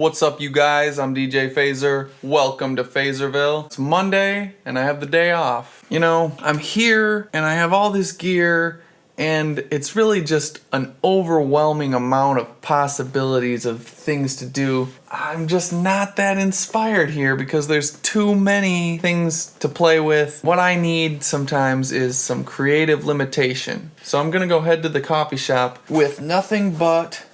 What's up, you guys? I'm DJ Phazer. Welcome to Phazerville. It's Monday and I have the day off. You know, I'm here and I have all this gear and it's really just an overwhelming amount of possibilities of things to do. I'm just not that inspired here because there's too many things to play with. What I need sometimes is some creative limitation. So I'm gonna go head to the coffee shop with nothing but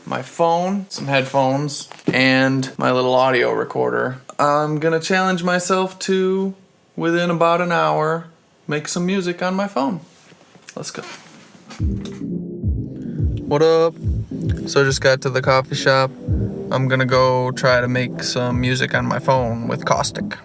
my phone, some headphones, and my little audio recorder. I'm gonna challenge myself to, within about an hour, make some music on my phone. Let's go. What up? So I just got to the coffee shop. I'm gonna go try to make some music on my phone with Caustic.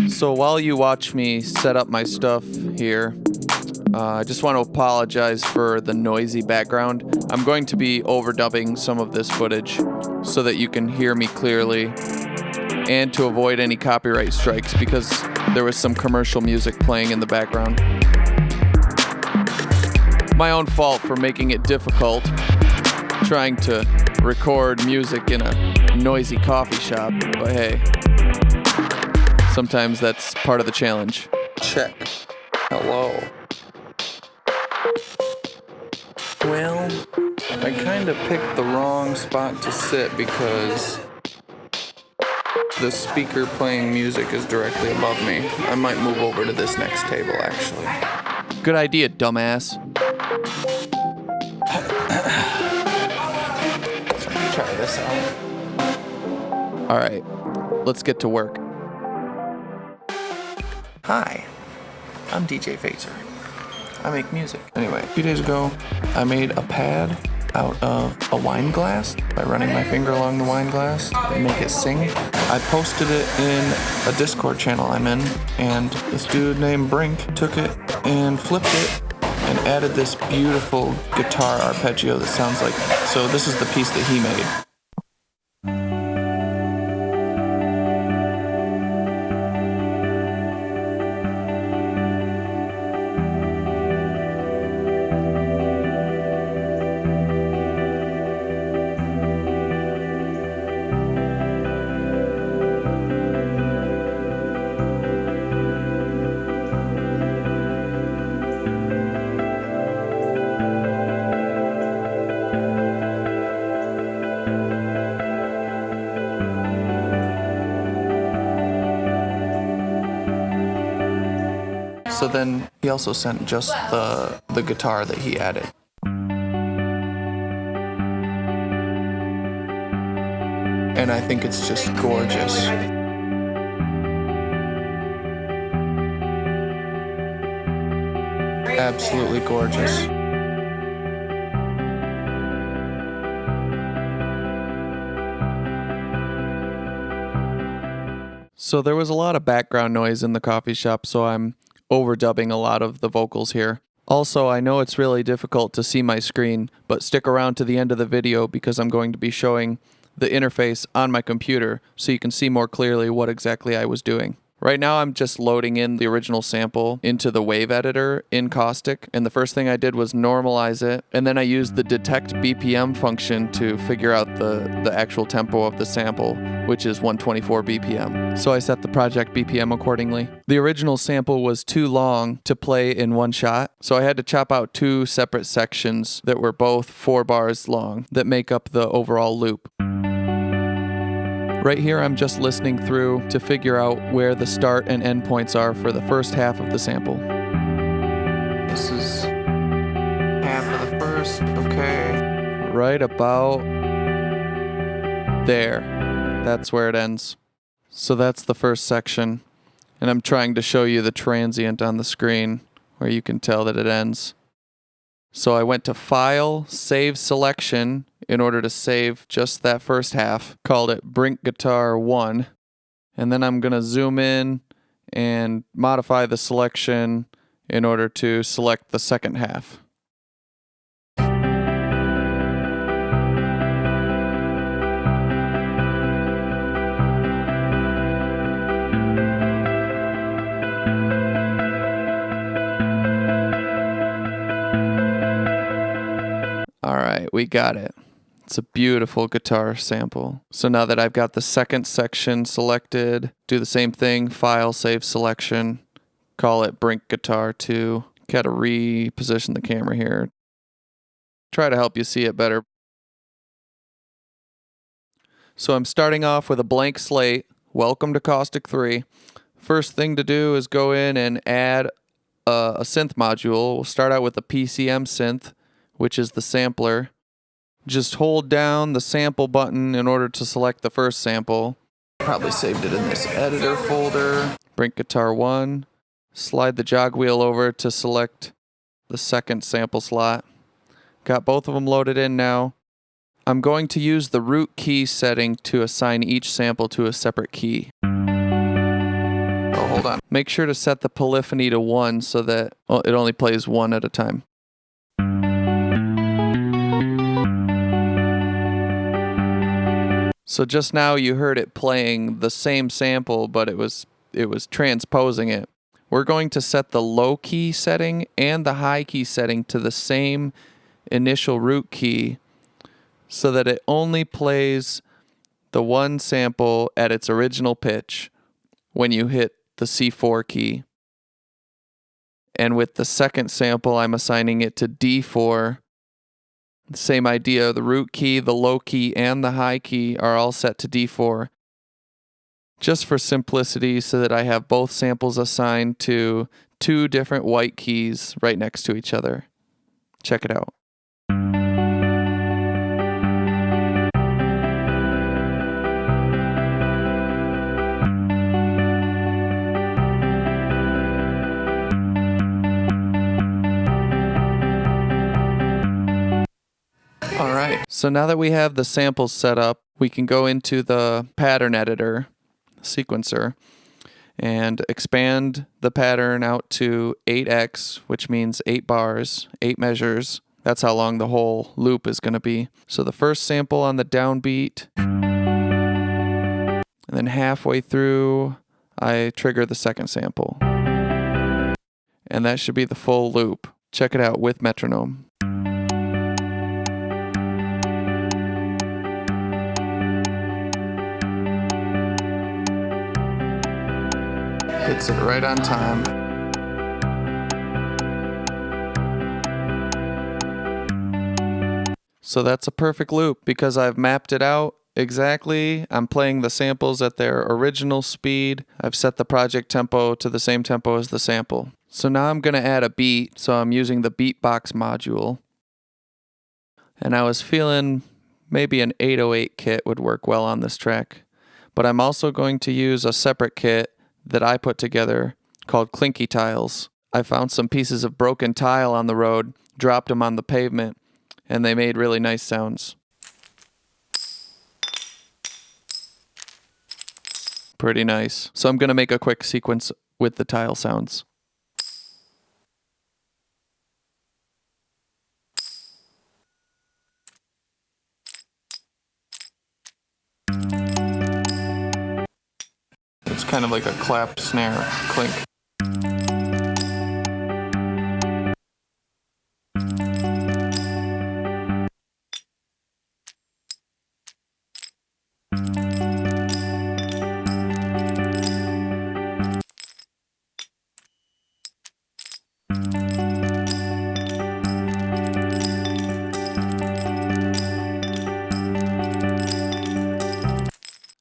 So while you watch me set up my stuff here, I just want to apologize for the noisy background. I'm going to be overdubbing some of this footage so that you can hear me clearly and to avoid any copyright strikes because there was some commercial music playing in the background. My own fault for making it difficult trying to record music in a noisy coffee shop, but hey. Sometimes that's part of the challenge. Check. Hello. Well, I kind of picked the wrong spot to sit because the speaker playing music is directly above me. I might move over to this next table, actually. Good idea, dumbass. Try this out. All right, let's get to work. Hi, I'm DJ Phazer. I make music. Anyway, a few days ago, I made a pad out of a wine glass by running my finger along the wine glass and make it sing. I posted it in a Discord channel I'm in, and this dude named Brink took it and flipped it and added this beautiful guitar arpeggio that sounds like. So this is the piece that he made. So then he also sent just the guitar that he added. And I think it's just gorgeous. Absolutely gorgeous. So there was a lot of background noise in the coffee shop, so I'm overdubbing a lot of the vocals here. Also, I know it's really difficult to see my screen, but stick around to the end of the video because I'm going to be showing the interface on my computer so you can see more clearly what exactly I was doing. Right now I'm just loading in the original sample into the wave editor in Caustic, and the first thing I did was normalize it, and then I used the detect BPM function to figure out the actual tempo of the sample, which is 124 BPM. So I set the project BPM accordingly. The original sample was too long to play in one shot, so I had to chop out two separate sections that were both 4 bars long that make up the overall loop. Right here, I'm just listening through to figure out where the start and end points are for the first half of the sample. This is half of the first, okay. Right about there. That's where it ends. So that's the first section. And I'm trying to show you the transient on the screen where you can tell that it ends. So I went to File, Save Selection in order to save just that first half. Called it Brink Guitar 1. And then I'm going to zoom in and modify the selection in order to select the second half. All right, we got it. It's a beautiful guitar sample. So now that I've got the second section selected, do the same thing, File, Save Selection, call it Brink Guitar 2. Gotta reposition the camera here. Try to help you see it better. So I'm starting off with a blank slate. Welcome to Caustic 3. First thing to do is go in and add a synth module. We'll start out with a PCM synth, which is the sampler. Just hold down the sample button in order to select the first sample. Probably saved it in this editor folder. Brink Guitar 1. Slide the jog wheel over to select the second sample slot. Got both of them loaded in now. I'm going to use the root key setting to assign each sample to a separate key. Oh, hold on. Make sure to set the polyphony to 1 so that it only plays 1 at a time. So just now you heard it playing the same sample, but it was transposing it. We're going to set the low key setting and the high key setting to the same initial root key so that it only plays the one sample at its original pitch when you hit the C4 key. And with the second sample, I'm assigning it to D4. Same idea, the root key, the low key, and the high key are all set to D4. Just for simplicity so that I have both samples assigned to 2 different white keys right next to each other. Check it out. Alright, so now that we have the samples set up, we can go into the pattern editor, sequencer, and expand the pattern out to 8x, which means 8 bars, 8 measures. That's how long the whole loop is going to be. So the first sample on the downbeat, and then halfway through, I trigger the second sample. And that should be the full loop. Check it out with metronome. Hits it right on time. So that's a perfect loop because I've mapped it out exactly. I'm playing the samples at their original speed. I've set the project tempo to the same tempo as the sample. So now I'm going to add a beat. So I'm using the beatbox module. And I was feeling maybe an 808 kit would work well on this track. But I'm also going to use a separate kit that I put together called Clinky Tiles. I found some pieces of broken tile on the road, dropped them on the pavement, and they made really nice sounds. Pretty nice. So I'm going to make a quick sequence with the tile sounds. It's kind of like a clap, snare, clink.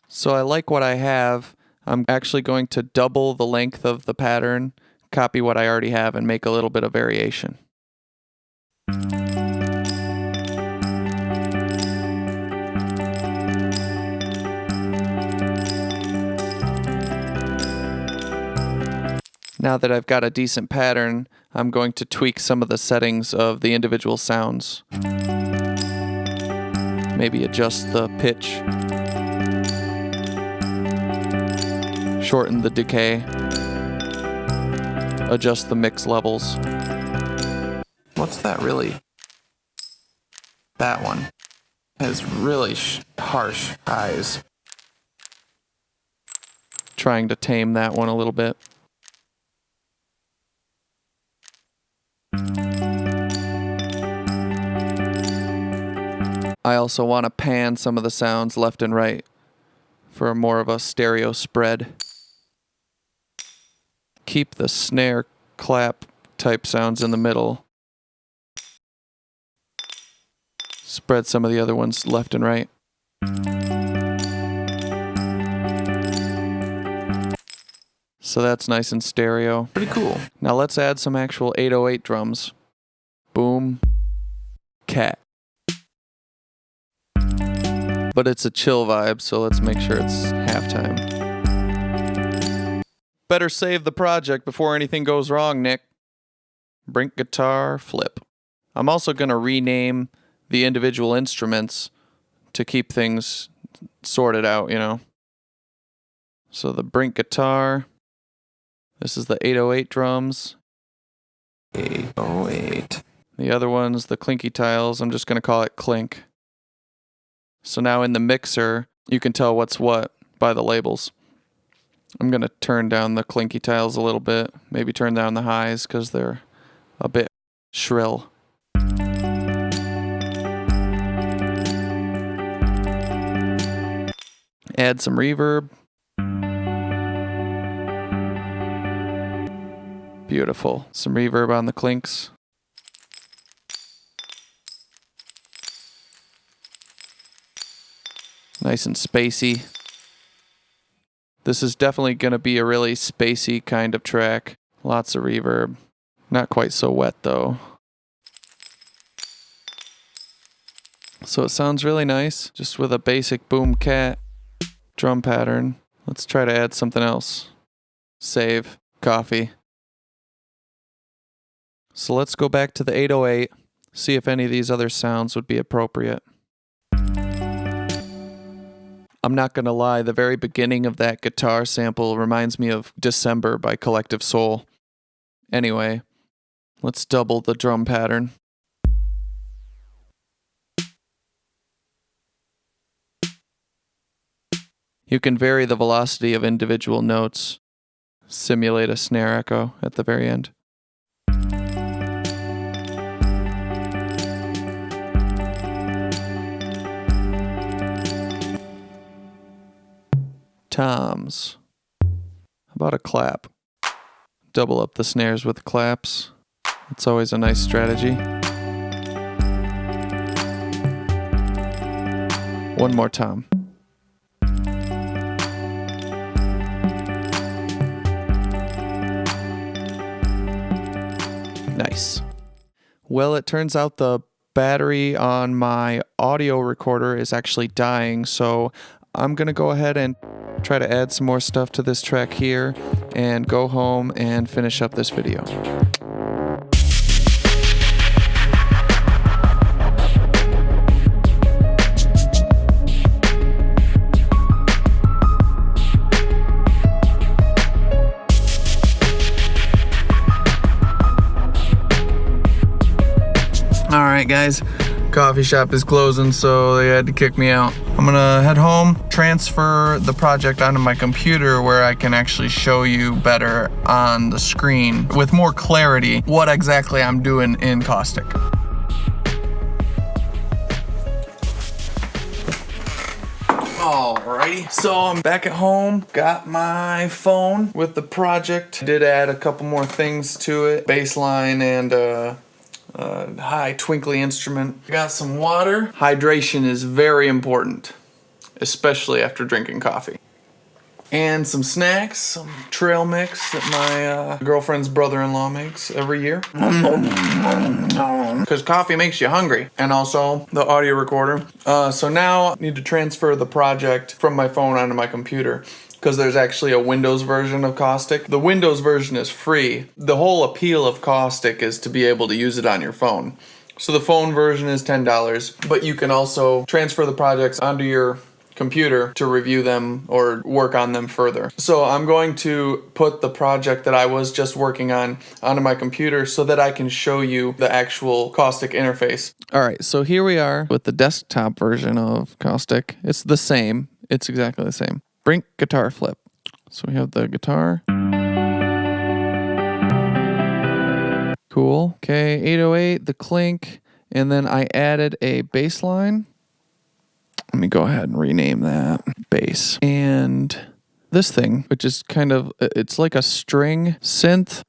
So I like what I have. I'm actually going to double the length of the pattern, copy what I already have, and make a little bit of variation. Now that I've got a decent pattern, I'm going to tweak some of the settings of the individual sounds. Maybe adjust the pitch. Shorten the decay. Adjust the mix levels. What's that really? That one has really harsh highs. Trying to tame that one a little bit. I also want to pan some of the sounds left and right for more of a stereo spread. Keep the snare clap type sounds in the middle. Spread some of the other ones left and right. So that's nice and stereo. Pretty cool. Now let's add some actual 808 drums. Boom. Cat. But it's a chill vibe, so let's make sure it's halftime. Better save the project before anything goes wrong, Nick. Brink guitar, flip. I'm also going to rename the individual instruments to keep things sorted out, you know. So the Brink guitar. This is the 808 drums. 808. The other one's the clinky tiles. I'm just going to call it clink. So now in the mixer, you can tell what's what by the labels. I'm going to turn down the clinky tiles a little bit. Maybe turn down the highs because they're a bit shrill. Add some reverb. Beautiful. Some reverb on the clinks. Nice and spacey. This is definitely going to be a really spacey kind of track. Lots of reverb. Not quite so wet though. So it sounds really nice, just with a basic boom cat drum pattern. Let's try to add something else. Save. Coffee. So let's go back to the 808, see if any of these other sounds would be appropriate. I'm not going to lie, the very beginning of that guitar sample reminds me of December by Collective Soul. Anyway, let's double the drum pattern. You can vary the velocity of individual notes. Simulate a snare echo at the very end. Toms. How about a clap? Double up the snares with claps. It's always a nice strategy. One more tom. Nice. Well, it turns out the battery on my audio recorder is actually dying, so I'm going to go ahead and try to add some more stuff to this track here and go home and finish up this video. Alright guys, coffee shop is closing, so they had to kick me out. I'm gonna head home, transfer the project onto my computer where I can actually show you better on the screen with more clarity what exactly I'm doing in Caustic. Alrighty, so I'm back at home, got my phone with the project. Did add a couple more things to it, bass line and high twinkly instrument. Got some water. Hydration is very important, especially after drinking coffee. And some snacks, some trail mix that my girlfriend's brother-in-law makes every year. Because coffee makes you hungry. And also the audio recorder. So now I need to transfer the project from my phone onto my computer. because there's actually a Windows version of Caustic. The Windows version is free. The whole appeal of Caustic is to be able to use it on your phone. So the phone version is $10, but you can also transfer the projects onto your computer to review them or work on them further. So I'm going to put the project that I was just working on onto my computer so that I can show you the actual Caustic interface. All right, so here we are with the desktop version of Caustic. It's the same. It's exactly the same. Brink guitar flip. So we have the guitar. Cool. Okay, 808, the clink, and then I added a bass line. Let me go ahead and rename that bass. And this thing, which is kind of, it's like a string synth.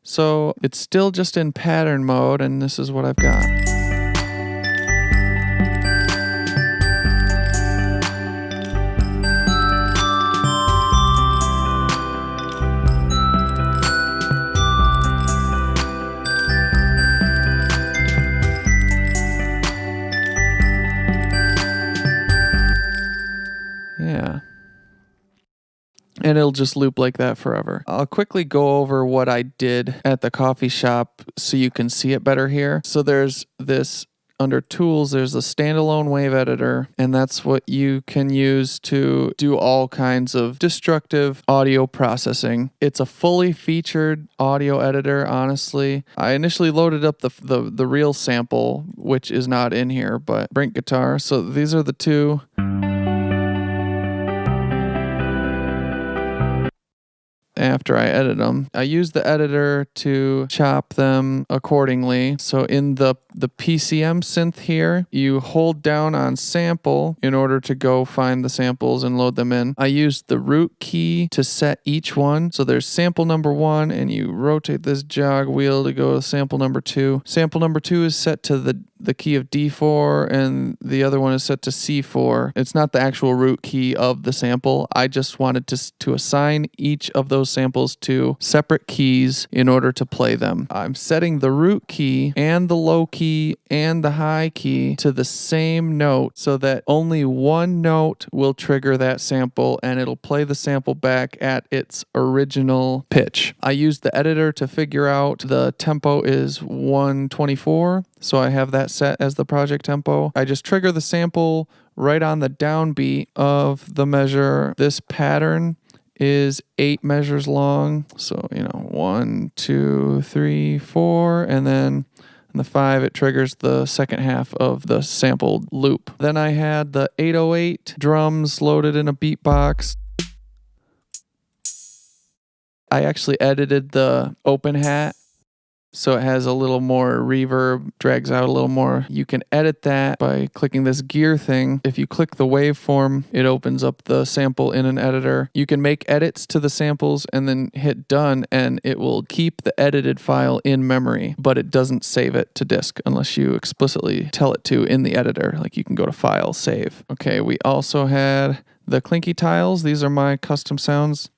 So it's still just in pattern mode, and this is what I've got. Yeah. And it'll just loop like that forever. I'll quickly go over what I did at the coffee shop so you can see it better here. So there's this, under tools, there's a standalone wave editor, and that's what you can use to do all kinds of destructive audio processing. It's a fully featured audio editor, honestly. I initially loaded up the real sample, which is not in here, but Brink guitar. So these are the two. After I edit them, I use the editor to chop them accordingly. So in the PCM synth here, you hold down on sample in order to go find the samples and load them in. I use the root key to set each one. So there's sample number 1, and you rotate this jog wheel to go to sample number 2. Sample number 2 is set to the key of D4, and the other one is set to C4. It's not the actual root key of the sample. I just wanted to assign each of those samples to separate keys in order to play them. I'm setting the root key and the low key and the high key to the same note so that only one note will trigger that sample, and it'll play the sample back at its original pitch. I used the editor to figure out the tempo is 124. So I have that set as the project tempo. I just trigger the sample right on the downbeat of the measure. This pattern is 8 measures long. So, 1, 2, 3, 4, and then in the 5, it triggers the second half of the sampled loop. Then I had the 808 drums loaded in a beatbox. I actually edited the open hat, so it has a little more reverb, drags out a little more. You can edit that by clicking this gear thing. If you click the waveform, it opens up the sample in an editor. You can make edits to the samples and then hit done, and it will keep the edited file in memory, but it doesn't save it to disk unless you explicitly tell it to in the editor. Like, you can go to File, Save. Okay, we also had the clinky tiles. These are my custom sounds.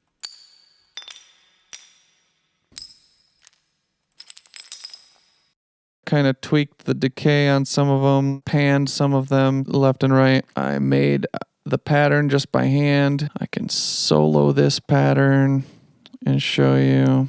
Kind of tweaked the decay on some of them, panned some of them left and right. I made the pattern just by hand. I can solo this pattern and show you.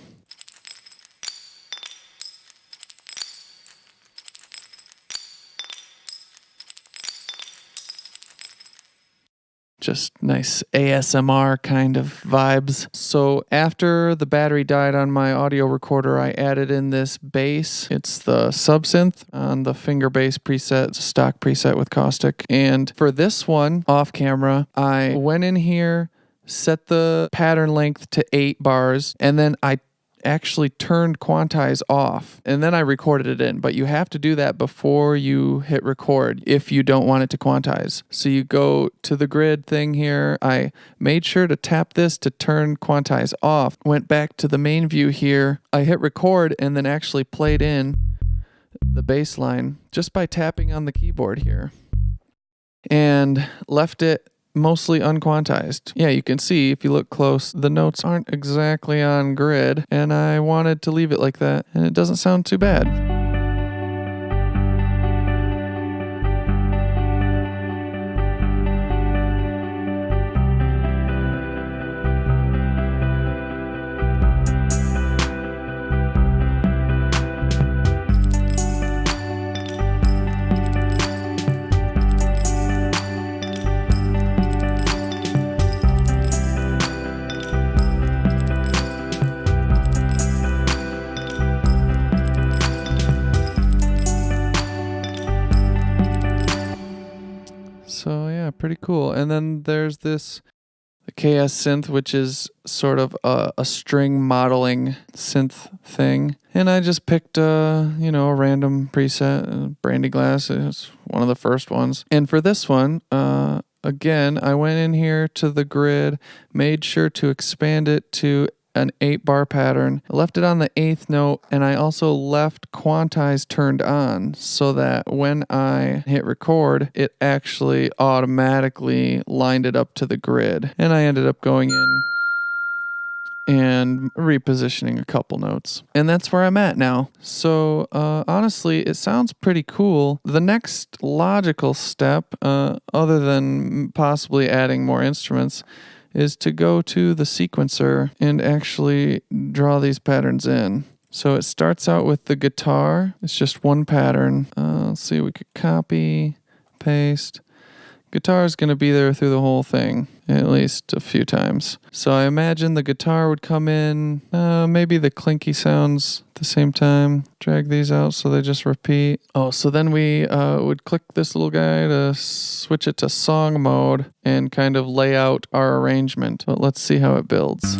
Just nice ASMR kind of vibes. So after the battery died on my audio recorder, I added in this bass. It's the subsynth on the finger bass preset. It's a stock preset with Caustic. And for this one, off camera, I went in here, set the pattern length to 8 bars, and then I actually turned quantize off, and then I recorded it in. But you have to do that before you hit record if you don't want it to quantize. So you go to the grid thing here. I made sure to tap this to turn quantize off. Went back to the main view here. I hit record and then actually played in the bass line just by tapping on the keyboard here, and left it mostly unquantized. Yeah, you can see if you look close, the notes aren't exactly on grid, and I wanted to leave it like that, and it doesn't sound too bad. So yeah, pretty cool. And then there's this the KS synth, which is sort of a string modeling synth thing. And I just picked a random preset, Brandy Glass. It's one of the first ones. And for this one, again, I went in here to the grid, made sure to expand it to an 8-bar pattern. I left it on the 8th note, and I also left quantize turned on so that when I hit record, it actually automatically lined it up to the grid. And I ended up going in and repositioning a couple notes. And that's where I'm at now. So honestly, it sounds pretty cool. The next logical step, other than possibly adding more instruments, is to go to the sequencer and actually draw these patterns in. So it starts out with the guitar. It's just one pattern. Let's see, we could copy, paste. Guitar is going to be there through the whole thing, at least a few times. So I imagine the guitar would come in, maybe the clinky sounds at the same time. Drag these out so they just repeat. Oh, so then we would click this little guy to switch it to song mode and kind of lay out our arrangement. But let's see how it builds.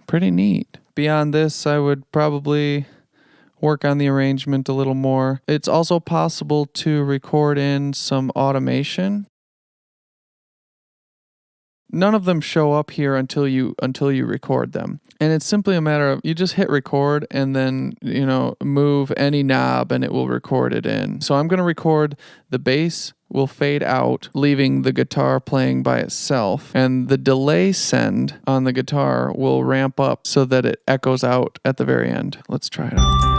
Pretty neat. Beyond this, I would probably work on the arrangement a little more. It's also possible to record in some automation. None of them show up here until you record them. And it's simply a matter of you just hit record and then, move any knob and it will record it in. So I'm going to record the bass will fade out, leaving the guitar playing by itself. And the delay send on the guitar will ramp up so that it echoes out at the very end. Let's try it out.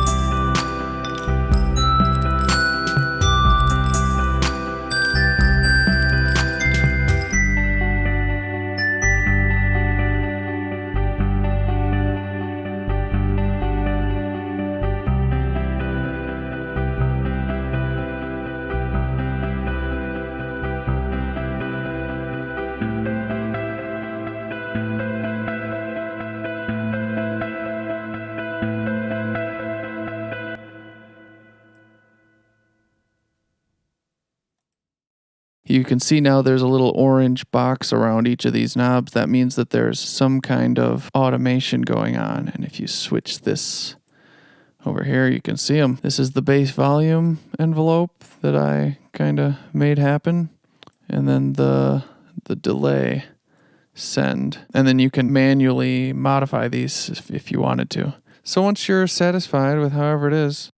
You can see now there's a little orange box around each of these knobs. That means that there's some kind of automation going on. And if you switch this over here, you can see them. This is the bass volume envelope that I kind of made happen. And then the delay send. And then you can manually modify these if you wanted to. So once you're satisfied with however it is,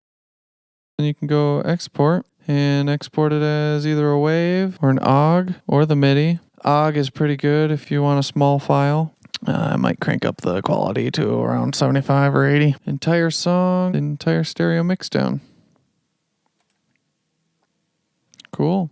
then you can go export. And export it as either a wave or an OGG or the MIDI. OGG is pretty good if you want a small file. I might crank up the quality to around 75 or 80. Entire song, entire stereo mixdown. Cool.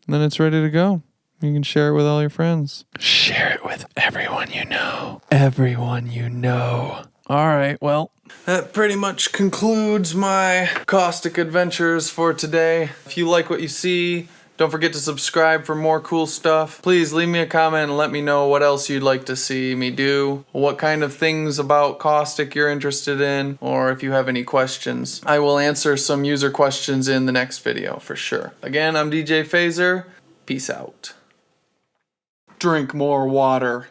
And then it's ready to go. You can share it with all your friends. Share it with everyone you know. Everyone you know. All right, well, that pretty much concludes my Caustic adventures for today. If you like what you see, Don't forget to subscribe for more cool stuff. Please leave me a comment and let me know what else you'd like to see me do, what kind of things about Caustic you're interested in, or if you have any questions. I will answer some user questions in the next video for sure. Again, I'm DJ Phazer. Peace out. Drink more water.